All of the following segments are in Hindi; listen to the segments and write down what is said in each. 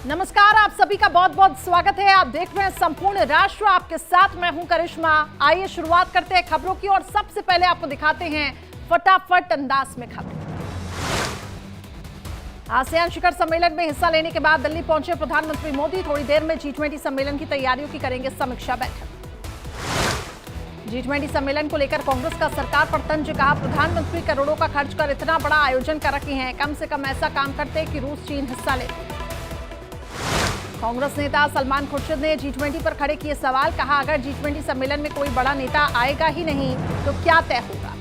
नमस्कार, आप सभी का बहुत बहुत स्वागत है। आप देख रहे हैं संपूर्ण राष्ट्र, आपके साथ मैं हूं करिश्मा। आइए शुरुआत करते हैं खबरों की और सबसे पहले आपको दिखाते हैं फटाफट अंदाज में खबरें। आसियान शिखर सम्मेलन में हिस्सा लेने के बाद दिल्ली पहुंचे प्रधानमंत्री मोदी। थोड़ी देर में G20 सम्मेलन की तैयारियों की करेंगे समीक्षा बैठक। G20 सम्मेलन को लेकर कांग्रेस का सरकार पर तंज, कहा प्रधानमंत्री करोड़ों का खर्च कर इतना बड़ा आयोजन कर रखे हैं, कम से कम ऐसा काम करते कि रूस चीन हिस्सा ले। कांग्रेस नेता सलमान खुर्शीद ने G20 पर खड़े किए सवाल, कहा अगर G20 सम्मेलन में कोई बड़ा नेता आएगा ही नहीं तो क्या तय होगा।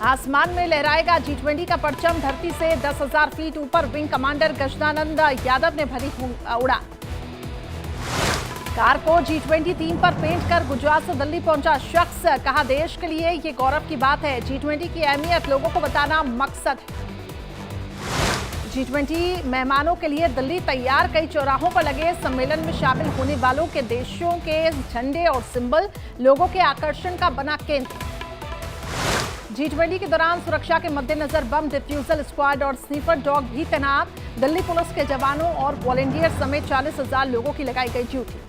आसमान में लहराएगा G20 का परचम, धरती से 10,000 फीट ऊपर विंग कमांडर गजदानंद यादव ने भरी उड़ान। कार को G20 थीम पर पेंट कर गुजरात से दिल्ली पहुंचा शख्स, कहा देश के लिए ये गौरव की बात है, G20 की अहमियत लोगों को बताना मकसद है। G20 मेहमानों के लिए दिल्ली तैयार, कई चौराहों पर लगे सम्मेलन में शामिल होने वालों के देशों के झंडे और सिंबल लोगों के आकर्षण का बना केंद्र। G20 के दौरान सुरक्षा के मद्देनजर बम डिफ्यूजल स्क्वाड और स्नीफर डॉग भी तैनात। दिल्ली पुलिस के जवानों और वॉलंटियर समेत 40,000 लोगों की लगाई गई ड्यूटी।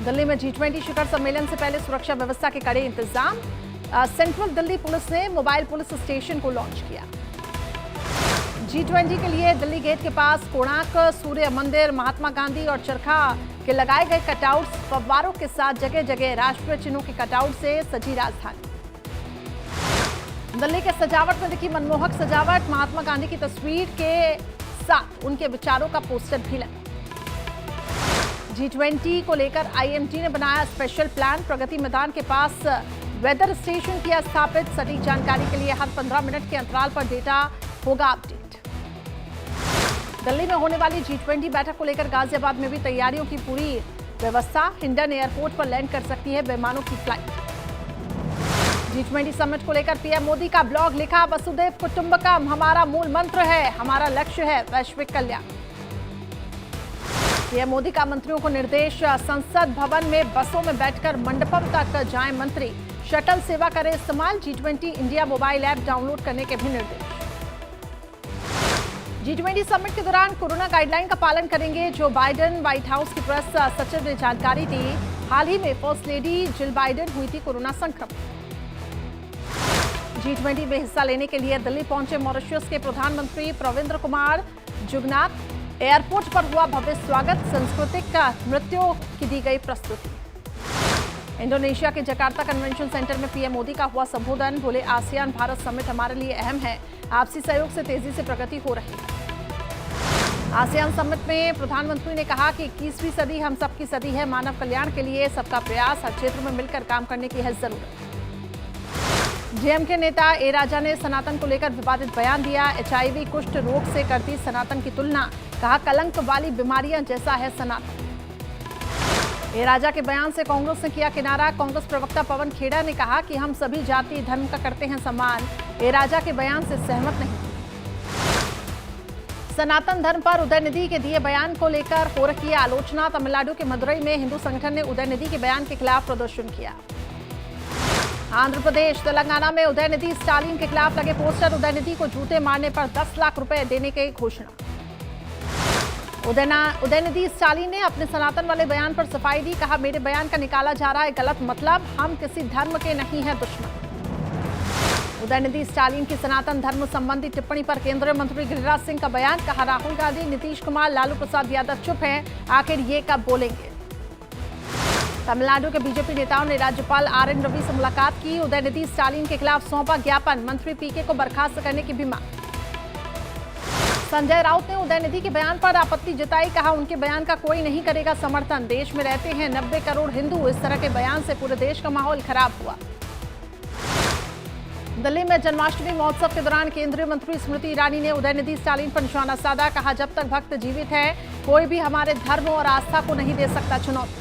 दिल्ली में G20 शिखर सम्मेलन से पहले सुरक्षा व्यवस्था के कड़े इंतजाम। सेंट्रल दिल्ली पुलिस ने मोबाइल पुलिस स्टेशन को लॉन्च किया। G20 के लिए दिल्ली गेट के पास कोणार्क, सूर्य मंदिर, महात्मा गांधी और चरखा के लगाए गए कटआउट्स, फव्वारों के साथ जगह जगह राष्ट्रीय चिन्हों के कटआउट से सजी राजधानी। दिल्ली के सजावट में दिखी मनमोहक सजावट, महात्मा गांधी की तस्वीर के साथ उनके विचारों का पोस्टर भी लगा। G20 को लेकर IMD ने बनाया स्पेशल प्लान, प्रगति मैदान के पास वेदर स्टेशन किया स्थापित, सटीक जानकारी के लिए हर 15 मिनट के अंतराल पर डेटा होगा अपडेट। दिल्ली में होने वाली G20 बैठक को लेकर गाजियाबाद में भी तैयारियों की पूरी व्यवस्था। हिंडन एयरपोर्ट पर लैंड कर सकती है विमानों की फ्लाइट। G20 समिट को लेकर पीएम मोदी का ब्लॉग लिखा, वसुधैव कुटुंबकम हमारा मूल मंत्र है, हमारा लक्ष्य है वैश्विक कल्याण। पीएम मोदी का मंत्रियों को निर्देश, संसद भवन में बसों में बैठकर मंडपम तक जाएं मंत्री, शटल सेवा करें इस्तेमाल। G20 India mobile app download करने के भी निर्देश। G20 समिट के दौरान कोरोना गाइडलाइन का पालन करेंगे जो बाइडेन। व्हाइट हाउस की प्रेस सचिव ने जानकारी दी, हाल ही में फर्स्ट लेडी जिल बाइडेन हुई थी कोरोना संक्रमित। G20 में हिस्सा लेने के लिए दिल्ली पहुंचे मॉरिशस के प्रधानमंत्री प्रविंद्र कुमार जुगनाथ। एयरपोर्ट पर हुआ भव्य स्वागत, सांस्कृतिक नृत्यों की दी गई प्रस्तुति। इंडोनेशिया के जकार्ता कन्वेंशन सेंटर में पीएम मोदी का हुआ संबोधन, बोले आसियान भारत समिट हमारे लिए अहम है, आपसी सहयोग से तेजी से प्रगति हो रही है। आसियान समिट में प्रधानमंत्री ने कहा कि 21वीं सदी हम सबकी सदी है, मानव कल्याण के लिए सबका प्रयास, हर क्षेत्र में मिलकर काम करने की है जरूरत। DMK नेता ए राजा ने सनातन को लेकर विवादित बयान दिया, HIV कुष्ठ रोग से करती सनातन की तुलना, कहा कलंक वाली बीमारियां जैसा है सनातन। ए राजा के बयान से कांग्रेस ने किया किनारा। कांग्रेस प्रवक्ता पवन खेड़ा ने कहा कि हम सभी जाति धर्म का करते हैं सम्मान, ए राजा के बयान से सहमत नहीं। सनातन धर्म पर उदयनिधि के दिए बयान को लेकर हो रही है आलोचना। तमिलनाडु के मदुरई में हिंदू संगठन ने उदयनिधि के बयान के खिलाफ प्रदर्शन किया। आंध्र प्रदेश, तेलंगाना में उदयनिधि स्टालिन के खिलाफ लगे पोस्टर, उदयनिधि को जूते मारने पर 10 लाख रुपए देने की घोषणा। उदयनिधि स्टालिन ने अपने सनातन वाले बयान पर सफाई दी, कहा मेरे बयान का निकाला जा रहा है गलत मतलब, हम किसी धर्म के नहीं हैं दुश्मन। उदयनिधि स्टालिन की सनातन धर्म संबंधी टिप्पणी पर केंद्रीय मंत्री गिरिराज सिंह का बयान, कहा राहुल गांधी, नीतीश कुमार, लालू प्रसाद यादव चुप हैं, आखिर ये कब बोलेंगे। तमिलनाडु के बीजेपी नेताओं ने राज्यपाल RN रवि से मुलाकात की, उदयनिधि स्टालिन के खिलाफ सौंपा ज्ञापन, मंत्री PK को बर्खास्त करने की भी मांग। संजय राउत ने उदयनिधि के बयान पर आपत्ति जताई, कहा उनके बयान का कोई नहीं करेगा समर्थन, देश में रहते हैं 90 करोड़ हिंदू, इस तरह के बयान से पूरे देश का माहौल खराब हुआ। दिल्ली में जन्माष्टमी महोत्सव के दौरान केंद्रीय मंत्री स्मृति ईरानी ने उदयनिधि स्टालिन पर निशाना साधा, कहा जब तक भक्त जीवित है कोई भी हमारे धर्म और आस्था को नहीं दे सकता चुनौती।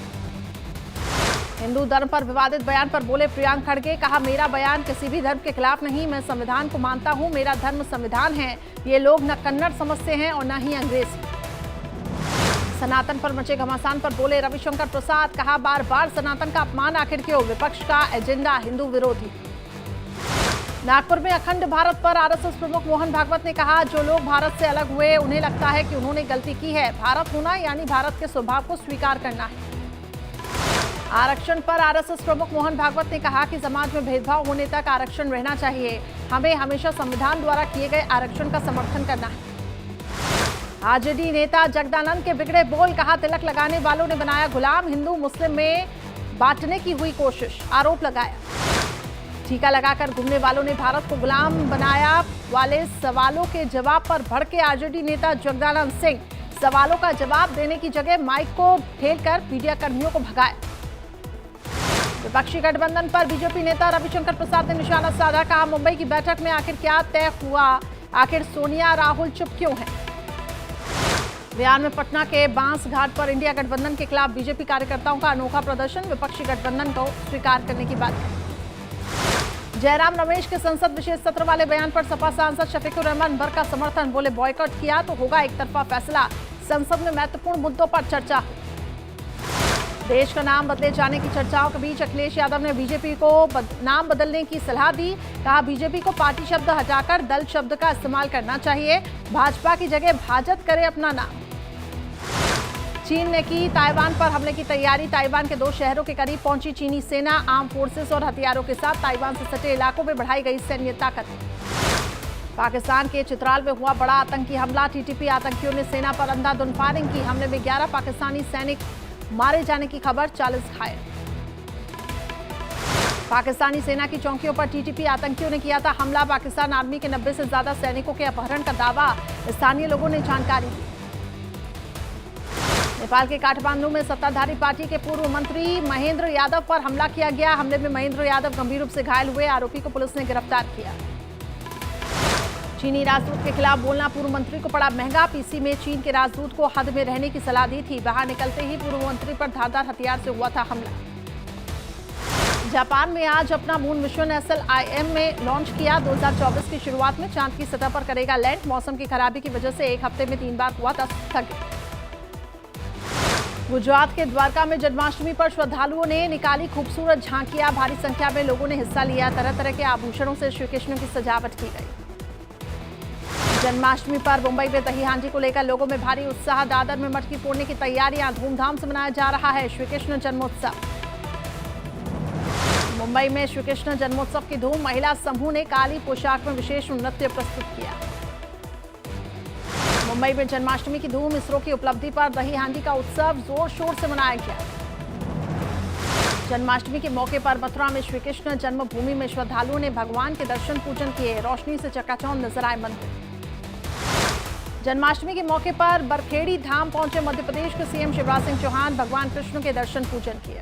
हिंदू धर्म पर विवादित बयान पर बोले प्रियांक खड़गे, कहा मेरा बयान किसी भी धर्म के खिलाफ नहीं, मैं संविधान को मानता हूं, मेरा धर्म संविधान है, ये लोग न कन्नड़ समझते हैं और न ही अंग्रेजी। सनातन पर मचे घमासान पर बोले रविशंकर प्रसाद, कहा बार बार सनातन का अपमान आखिर क्यों, विपक्ष का एजेंडा हिंदू विरोधी। नागपुर में अखंड भारत पर आरएसएस प्रमुख मोहन भागवत ने कहा, जो लोग भारत से अलग हुए उन्हें लगता है कि उन्होंने गलती की है। भारत होना यानी भारत के स्वभाव को स्वीकार करना है। आरक्षण पर आरएसएस प्रमुख मोहन भागवत ने कहा कि समाज में भेदभाव होने तक आरक्षण रहना चाहिए। हमें हमेशा संविधान द्वारा किए गए आरक्षण का समर्थन करना है। आरजेडी नेता जगदानंद के बिगड़े बोल, कहा तिलक लगाने वालों ने बनाया गुलाम, हिंदू मुस्लिम में बांटने की हुई कोशिश, आरोप लगाया। टीका लगाकर घूमने वालों ने भारत को गुलाम बनाया वाले सवालों के जवाब पर भड़के आरजेडी नेता जगदानंद सिंह सवालों का जवाब देने की जगह माइक को ठेलकर मीडिया कर्मियों को भगाया। विपक्षी गठबंधन पर बीजेपी नेता रविशंकर प्रसाद ने निशाना साधा, कहा मुंबई की बैठक में आखिर क्या तय हुआ, आखिर सोनिया राहुल चुप क्यों हैं। बिहार में पटना के बांस घाट पर इंडिया गठबंधन के खिलाफ बीजेपी कार्यकर्ताओं का अनोखा प्रदर्शन, विपक्षी गठबंधन को स्वीकार करने की बात कही। जयराम रमेश के संसद विशेष सत्र वाले बयान पर सपा सांसद शफीकुर रहमान भर का समर्थन, बोले बॉयकॉट किया तो होगा एक तरफा फैसला, संसद में महत्वपूर्ण मुद्दों पर चर्चा। देश का नाम बदले जाने की चर्चाओं के बीच अखिलेश यादव ने बीजेपी को नाम बदलने की सलाह दी, कहा बीजेपी को पार्टी शब्द हटाकर दल शब्द का इस्तेमाल करना चाहिए, भाजपा की जगह भाजत करे अपना नाम। चीन ने की ताइवान पर हमले की तैयारी, ताइवान के 2 शहरों के करीब पहुंची चीनी सेना, आर्म फोर्सेस और हथियारों के साथ ताइवान से सटे इलाकों में बढ़ाई गई सैन्य ताकत। पाकिस्तान के चित्राल में हुआ बड़ा आतंकी हमला, टीटीपी आतंकियों ने सेना पर अंधाधुंध फायरिंग की, हमले में 11 पाकिस्तानी सैनिक मारे जाने की खबर, 40 घायल। पाकिस्तानी सेना की चौकियों पर टीटीपी आतंकियों ने किया था हमला, पाकिस्तान आर्मी के 90 से ज्यादा सैनिकों के अपहरण का दावा, स्थानीय लोगों ने जानकारी दी। नेपाल के काठमांडू में सत्ताधारी पार्टी के पूर्व मंत्री महेंद्र यादव पर हमला किया गया, हमले में महेंद्र यादव गंभीर रूप से घायल हुए, आरोपी को पुलिस ने गिरफ्तार किया। चीनी राजदूत के खिलाफ बोलना पूर्व मंत्री को पड़ा महंगा, पीसी में चीन के राजदूत को हद में रहने की सलाह दी थी, बाहर निकलते ही पूर्व मंत्री पर धारदार हथियार से हुआ था हमला। जापान में आज अपना मून मिशन SLIM में लॉन्च किया, 2024 की शुरुआत में चांद की सतह पर करेगा लैंड, मौसम की खराबी की वजह से एक हफ्ते में 3 बार हुआ था स्थगित। गुजरात के द्वारका में जन्माष्टमी पर श्रद्धालुओं ने निकाली खूबसूरत झांकियां, भारी संख्या में लोगों ने हिस्सा लिया, तरह तरह के आभूषणों से श्री कृष्ण की सजावट की गई। जन्माष्टमी पर मुंबई में दही हांडी को लेकर लोगों में भारी उत्साह, दादर में मटकी फोड़ने की तैयारियां, धूमधाम से मनाया जा रहा है श्री कृष्ण जन्मोत्सव। मुंबई में श्री कृष्ण जन्मोत्सव की धूम, महिला समूह ने काली पोशाक में विशेष नृत्य प्रस्तुत किया। मुंबई में जन्माष्टमी की धूम, इसरो की उपलब्धि पर दही हांडी का उत्सव जोर शोर से मनाया गया। जन्माष्टमी के मौके पर मथुरा में श्री कृष्ण जन्मभूमि में श्रद्धालुओं ने भगवान के दर्शन पूजन किए, रोशनी से चकाचौंध नजर आए मंदिर। जन्माष्टमी के मौके पर बरखेड़ी धाम पहुंचे मध्य प्रदेश के सीएम शिवराज सिंह चौहान, भगवान कृष्ण के दर्शन पूजन किए।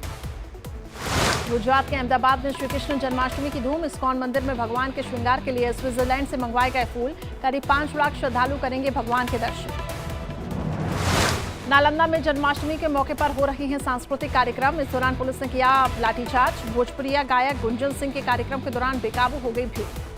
गुजरात के अहमदाबाद में श्री कृष्ण जन्माष्टमी की धूम, इस्कॉन मंदिर में भगवान के श्रृंगार के लिए स्विट्जरलैंड से मंगवाए गए फूल, करीब 5 लाख श्रद्धालु करेंगे भगवान के दर्शन। नालंदा में जन्माष्टमी के मौके पर हो रहे हैं सांस्कृतिक कार्यक्रम, इस दौरान पुलिस ने किया लाठीचार्ज, भोजपुरिया गायक गुंजन सिंह के कार्यक्रम के दौरान बेकाबू हो गई भीड़।